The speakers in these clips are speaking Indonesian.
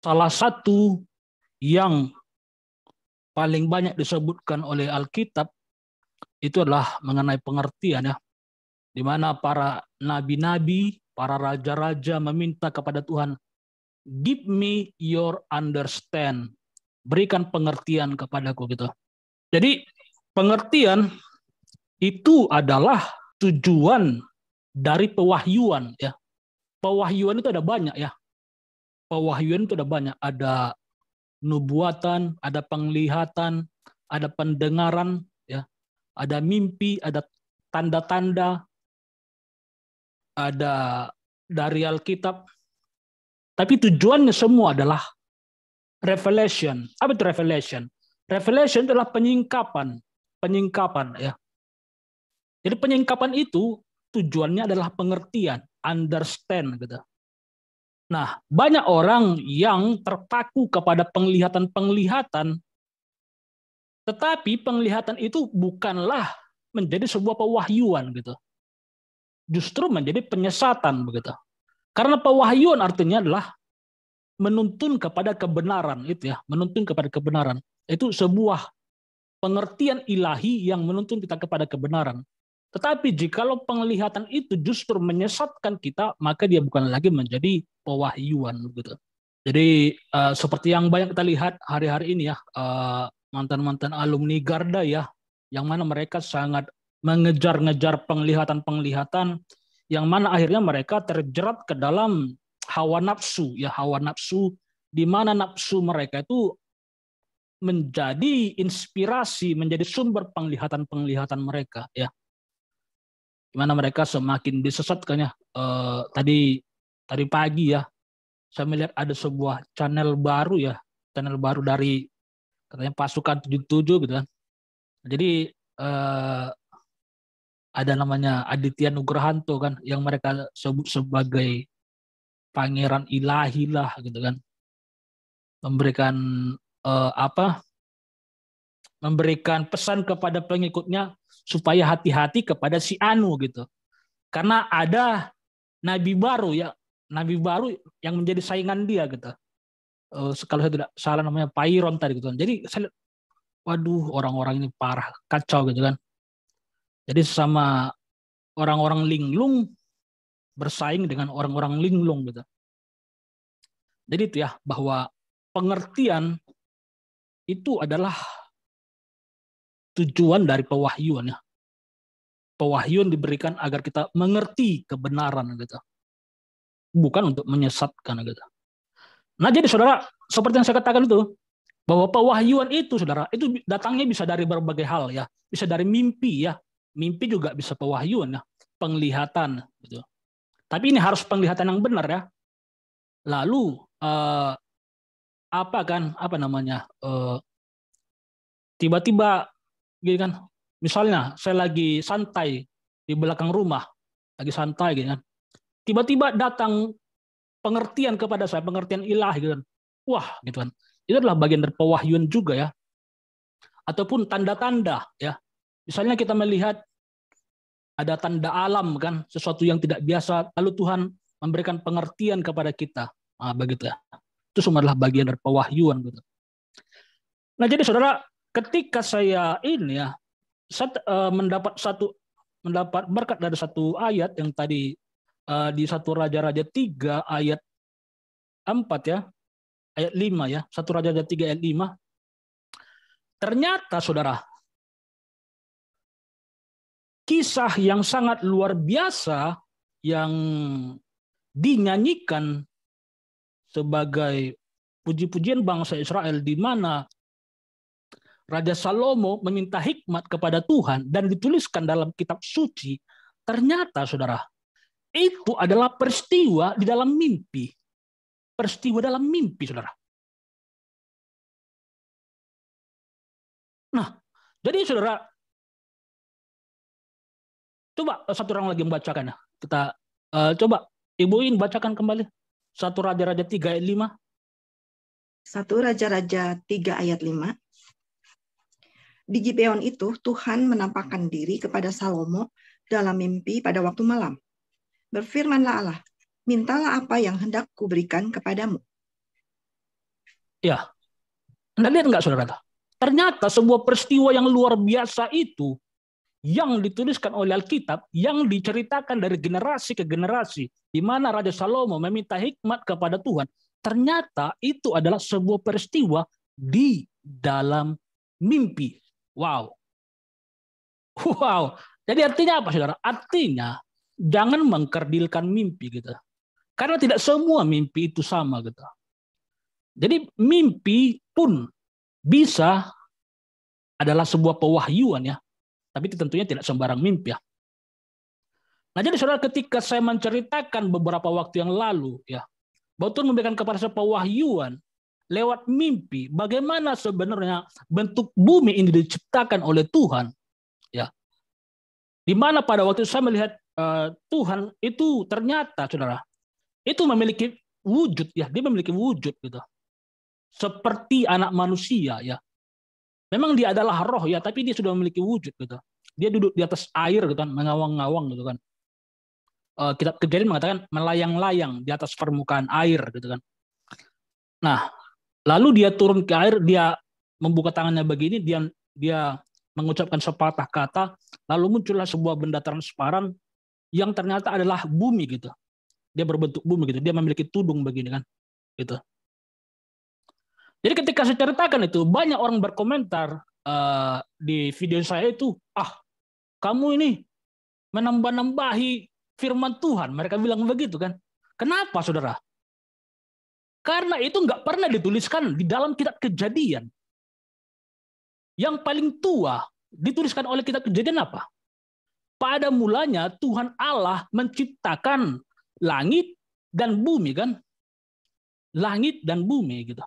Salah satu yang paling banyak disebutkan oleh Alkitab itu adalah mengenai pengertian ya, di mana para nabi-nabi, para raja-raja meminta kepada Tuhan, give me your understand, berikan pengertian kepadaku gitu. Jadi pengertian itu adalah tujuan dari pewahyuan ya. Pewahyuan itu ada banyak ya. Pewahyuan itu ada banyak, ada nubuatan, ada penglihatan, ada pendengaran ya, ada mimpi, ada tanda-tanda, ada dari Alkitab. Tapi tujuannya semua adalah revelation. Apa itu revelation? Revelation adalah penyingkapan, penyingkapan ya. Jadi penyingkapan itu tujuannya adalah pengertian, understand gitu. Nah, banyak orang yang terpaku kepada penglihatan-penglihatan, tetapi penglihatan itu bukanlah menjadi sebuah pewahyuan gitu. Justru menjadi penyesatan begitu. Karena pewahyuan artinya adalah menuntun kepada kebenaran itu ya, menuntun kepada kebenaran. Itu sebuah pengertian ilahi yang menuntun kita kepada kebenaran. Tetapi jikalau penglihatan itu justru menyesatkan kita, maka dia bukan lagi menjadi pewahyuan gitu. Jadi seperti yang banyak kita lihat hari-hari ini ya, mantan-mantan alumni Garda ya, yang mana mereka sangat mengejar-ngejar penglihatan-penglihatan, yang mana akhirnya mereka terjerat ke dalam hawa nafsu ya, hawa nafsu, di mana nafsu mereka itu menjadi inspirasi, menjadi sumber penglihatan-penglihatan mereka ya. Di mana mereka semakin disesatkannya. Tadi pagi ya, saya melihat ada sebuah channel baru dari katanya pasukan 77 gitu kan. Jadi ada namanya Aditya Nugrahanto kan, yang mereka sebut sebagai pangeran ilahi lah gitu kan, memberikan memberikan pesan kepada pengikutnya supaya hati-hati kepada si Anu gitu, karena ada nabi baru ya, nabi baru yang menjadi saingan dia gitu. Kalau saya tidak salah namanya Pairon tadi gitu kan. Jadi saya lihat, waduh, orang-orang ini parah, kacau gitu kan. Jadi sama orang-orang linglung bersaing dengan orang-orang linglung gitu. Jadi itu ya, bahwa pengertian itu adalah tujuan dari pewahyuan ya. Pewahyuan diberikan agar kita mengerti kebenaran gitu. Bukan untuk menyesatkan gitu. Nah, jadi saudara, seperti yang saya katakan itu, bahwa pewahyuan itu saudara, itu datangnya bisa dari berbagai hal ya. Bisa dari mimpi ya. Mimpi juga bisa pewahyuan ya. Penglihatan gitu. Tapi ini harus penglihatan yang benar ya. Lalu tiba-tiba gitu kan, misalnya saya lagi santai di belakang rumah, lagi santai gitu kan, tiba-tiba datang pengertian kepada saya, pengertian ilahi gitu kan, wah gitu kan, itu adalah bagian dari pewahyuan juga ya. Ataupun tanda-tanda ya, misalnya kita melihat ada tanda alam kan, sesuatu yang tidak biasa, lalu Tuhan memberikan pengertian kepada kita, nah, begitu ya. Itu semua adalah bagian dari pewahyuan gitu. Nah, jadi saudara, ketika saya ini ya, saya mendapat berkat dari satu ayat yang tadi di 1 Raja-Raja 3 ayat 4 ya, ayat 5 ya, 1 Raja-Raja 3 ayat 5. Ternyata saudara, kisah yang sangat luar biasa yang dinyanyikan sebagai puji-pujian bangsa Israel, di mana Raja Salomo meminta hikmat kepada Tuhan dan dituliskan dalam kitab suci. Ternyata saudara, itu adalah peristiwa di dalam mimpi. Peristiwa dalam mimpi saudara. Nah, jadi saudara, coba satu orang lagi membacakan ya. Kita coba Ibu In bacakan kembali 1 Raja-Raja 3 ayat 5. 1 Raja-Raja 3 ayat 5. Di Gibeon itu Tuhan menampakkan diri kepada Salomo dalam mimpi pada waktu malam. Berfirmanlah Allah, mintalah apa yang hendak kuberikan kepadamu. Ya, Anda lihat nggak saudara? Ternyata sebuah peristiwa yang luar biasa itu yang dituliskan oleh Alkitab, yang diceritakan dari generasi ke generasi, di mana Raja Salomo meminta hikmat kepada Tuhan, ternyata itu adalah sebuah peristiwa di dalam mimpi. Wow. Wow. Jadi artinya apa, saudara? Artinya jangan mengkerdilkan mimpi gitu. Karena tidak semua mimpi itu sama gitu. Jadi mimpi pun bisa adalah sebuah pewahyuan ya. Tapi itu tentunya tidak sembarang mimpi ya. Nah jadi saudara, ketika saya menceritakan beberapa waktu yang lalu ya, bahwa Tuhan memberikan kepada saya pewahyuan lewat mimpi, bagaimana sebenarnya bentuk bumi ini diciptakan oleh Tuhan ya. Di mana pada waktu itu saya melihat Tuhan itu ternyata saudara itu memiliki wujud ya, dia memiliki wujud gitu. Seperti anak manusia ya. Memang dia adalah roh ya, tapi dia sudah memiliki wujud gitu. Dia duduk di atas air gitu kan, mengawang-ngawang gitu kan. Kitab Kejadian mengatakan melayang-layang di atas permukaan air gitu kan. Nah, lalu dia turun ke air, dia membuka tangannya begini, dia mengucapkan sepatah kata, lalu muncullah sebuah benda transparan yang ternyata adalah bumi gitu. Dia berbentuk bumi gitu, dia memiliki tudung begini kan, gitu. Jadi ketika saya ceritakan itu, banyak orang berkomentar di video saya itu, kamu ini menambah-nambahi firman Tuhan. Mereka bilang begitu kan. Kenapa saudara? Karena itu nggak pernah dituliskan di dalam kitab Kejadian. Yang paling tua dituliskan oleh kitab Kejadian apa? Pada mulanya Tuhan Allah menciptakan langit dan bumi kan. Langit dan bumi gitu.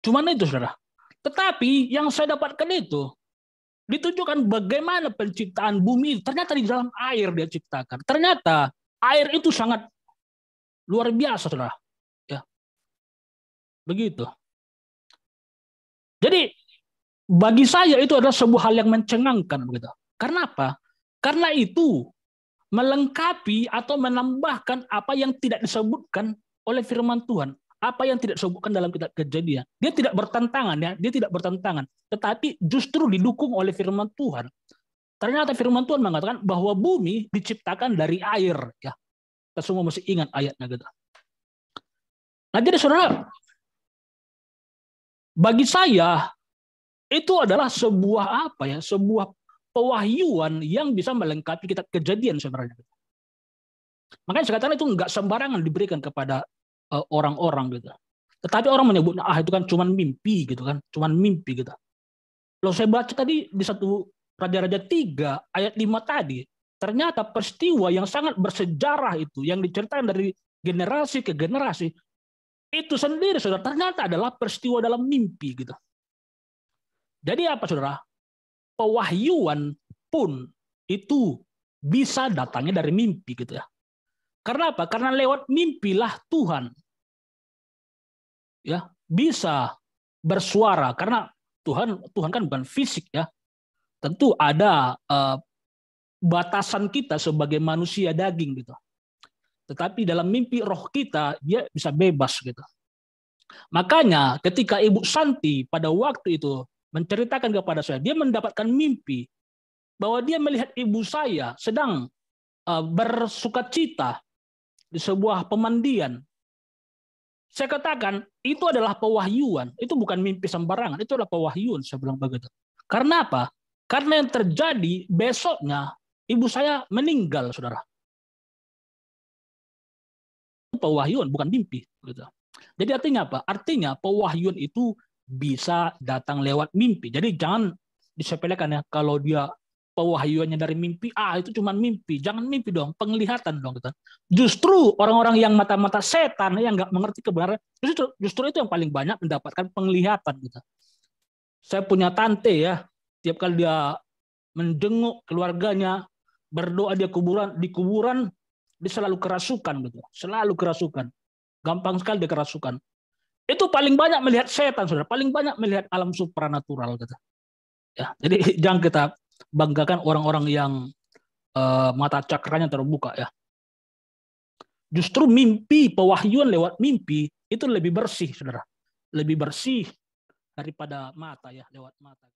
Cuman itu saudara. Tetapi yang saya dapatkan itu ditunjukkan bagaimana penciptaan bumi ternyata di dalam air dia ciptakan. Ternyata air itu sangat luar biasa saudara. Ya. Begitu. Jadi bagi saya itu adalah sebuah hal yang mencengangkan begitu. Karena apa? Karena itu melengkapi atau menambahkan apa yang tidak disebutkan oleh firman Tuhan. Apa yang tidak disebutkan dalam kitab Kejadian. Dia tidak bertentangan ya, dia tidak bertentangan, tetapi justru didukung oleh firman Tuhan. Ternyata firman Tuhan mengatakan bahwa bumi diciptakan dari air ya. Kita semua mesti ingat ayatnya gitu. Nah, jadi saudara, bagi saya itu adalah sebuah apa ya? Sebuah pewahyuan yang bisa melengkapi kitab Kejadian sebenarnya. Makanya saya katakan itu enggak sembarangan diberikan kepada orang-orang gitu. Tetapi orang menyebutnya itu kan cuman mimpi gitu kan, cuman mimpi gitu. Kalau saya baca tadi di 1 Raja-Raja 3 ayat 5 tadi, ternyata peristiwa yang sangat bersejarah itu yang diceritakan dari generasi ke generasi itu sendiri saudara ternyata adalah peristiwa dalam mimpi gitu. Jadi apa saudara? Pewahyuan pun itu bisa datangnya dari mimpi gitu ya. Karena apa? Karena lewat mimpilah Tuhan ya bisa bersuara, karena Tuhan kan bukan fisik ya. Tentu ada batasan kita sebagai manusia daging gitu. Tetapi dalam mimpi roh kita dia bisa bebas gitu. Makanya ketika Ibu Santi pada waktu itu menceritakan kepada saya, dia mendapatkan mimpi bahwa dia melihat ibu saya sedang bersukacita di sebuah pemandian. Saya katakan, itu adalah pewahyuan. Itu bukan mimpi sembarangan, itu adalah pewahyuan, saya bilang begitu. Karena apa? Karena yang terjadi besoknya, ibu saya meninggal, saudara. Pewahyuan, bukan mimpi. Gitu. Jadi artinya apa? Artinya pewahyuan itu bisa datang lewat mimpi. Jadi jangan disepelekan ya, kalau dia pewahyuannya dari mimpi, itu cuma mimpi. Jangan mimpi dong, penglihatan dong. Gitu. Justru orang-orang yang mata-mata setan, yang nggak mengerti kebenaran, justru itu yang paling banyak mendapatkan penglihatan. Gitu. Saya punya tante ya, tiap kali dia menjenguk keluarganya, berdoa di kuburan, dia selalu kerasukan. Gitu. Selalu kerasukan. Gampang sekali dia kerasukan. Itu paling banyak melihat setan, saudara. Paling banyak melihat alam supranatural. Gitu. Ya, jadi jangan kita banggakan orang-orang yang mata cakranya terbuka ya. Justru mimpi, pewahyuan lewat mimpi itu lebih bersih, saudara. Lebih bersih daripada mata ya, lewat mata.